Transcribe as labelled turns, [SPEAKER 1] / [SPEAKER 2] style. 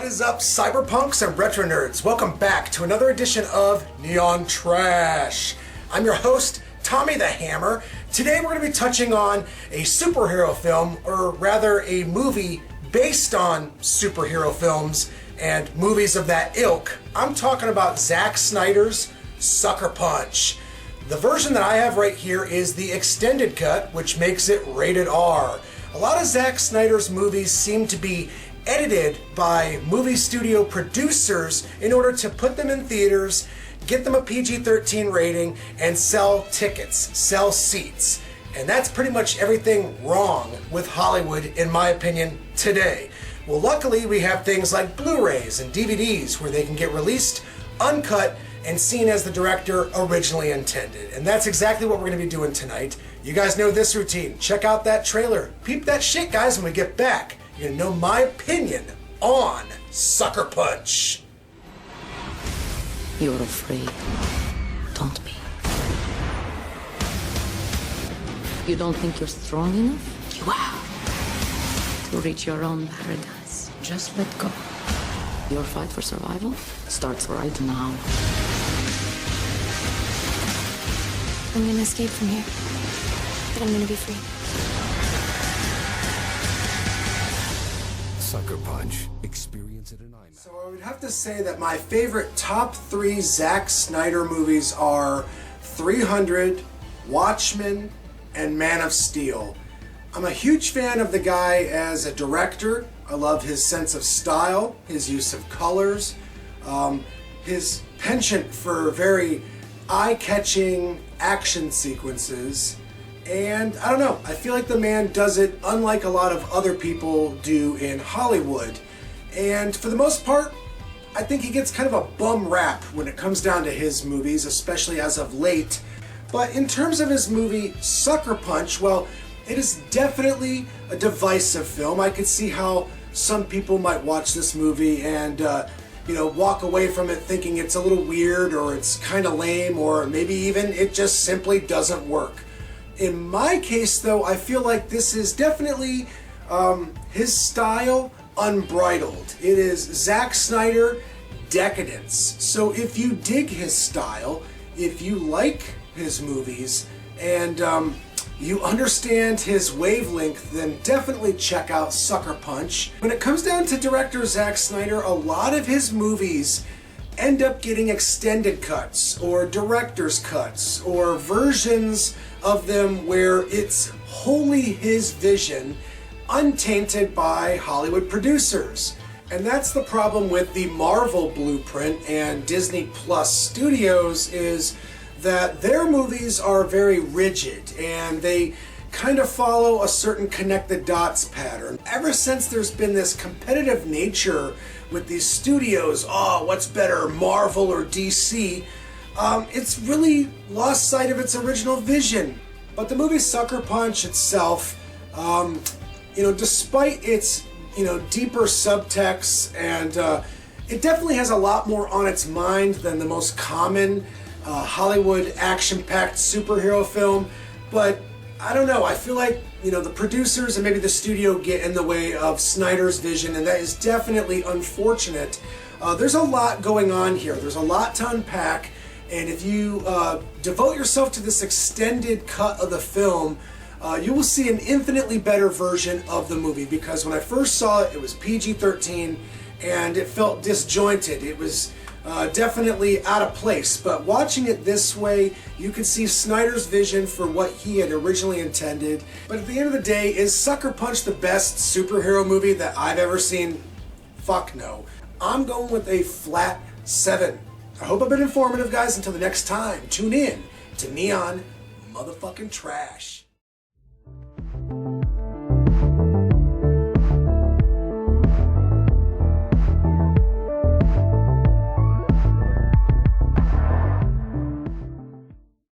[SPEAKER 1] is up, cyberpunks and retro nerds? Welcome back to another edition of Neon Trash. I'm your host, Tommy the Hammer. Today we're going to be touching on a superhero film, or rather a movie based on superhero films and movies of that ilk. I'm talking about Zack Snyder's Sucker Punch. The version that I have right here is the extended cut, which makes it rated R. A lot of Zack Snyder's movies seem to be edited by movie studio producers in order to put them in theaters, get them a PG-13 rating, and sell tickets, sell seats. And that's pretty much everything wrong with Hollywood, in my opinion, today. Well, luckily we have things like Blu-rays and DVDs where they can get released, uncut, and seen as the director originally intended. And that's exactly what we're going to be doing tonight. You guys know this routine. Check out that trailer. Peep that shit, guys, when we get back. You're going to know my opinion on Sucker Punch.
[SPEAKER 2] You're afraid. Don't be. You don't think you're strong enough? You are. To reach your own paradise. Just let go. Your fight for survival starts right now.
[SPEAKER 3] I'm gonna escape from here, but I'm gonna be free.
[SPEAKER 4] Sucker Punch. Experience it in IMAX.
[SPEAKER 1] So I would have to say that my favorite top 3 Zack Snyder movies are 300, Watchmen, and Man of Steel. I'm a huge fan of the guy as a director. I love his sense of style, his use of colors, his penchant for very eye-catching action sequences. And I don't know, I feel like the man does it unlike a lot of other people do in Hollywood. And for the most part, I think he gets kind of a bum rap when it comes down to his movies, especially as of late. But in terms of his movie Sucker Punch, well, it is definitely a divisive film. I could see how some people might watch this movie and walk away from it thinking it's a little weird, or it's kind of lame, or maybe even it just simply doesn't work. In my case, though, I feel like this is definitely his style unbridled. It is Zack Snyder decadence. So if you dig his style, if you like his movies, and you understand his wavelength, then definitely check out Sucker Punch. When it comes down to director Zack Snyder, a lot of his movies end up getting extended cuts or director's cuts or versions of them where it's wholly his vision, untainted by Hollywood producers. And that's the problem with the Marvel blueprint and Disney Plus Studios, is that their movies are very rigid and they kind of follow a certain connect the dots pattern. Ever since there's been this competitive nature with these studios, what's better, Marvel or DC, it's really lost sight of its original vision. But the movie Sucker Punch itself, despite its deeper subtext, and it definitely has a lot more on its mind than the most common Hollywood action-packed superhero film. But I don't know, I feel like the producers and maybe the studio get in the way of Snyder's vision, and that is definitely unfortunate. There's a lot going on here. There's a lot to unpack, and if you devote yourself to this extended cut of the film, you will see an infinitely better version of the movie, because when I first saw it, it was PG-13 and it felt disjointed. It was definitely out of place. But watching it this way, you can see Snyder's vision for what he had originally intended. But at the end of the day, is Sucker Punch the best superhero movie that I've ever seen? Fuck no. I'm going with a flat 7. I hope I've been informative, guys. Until the next time, tune in to Neon motherfucking Trash.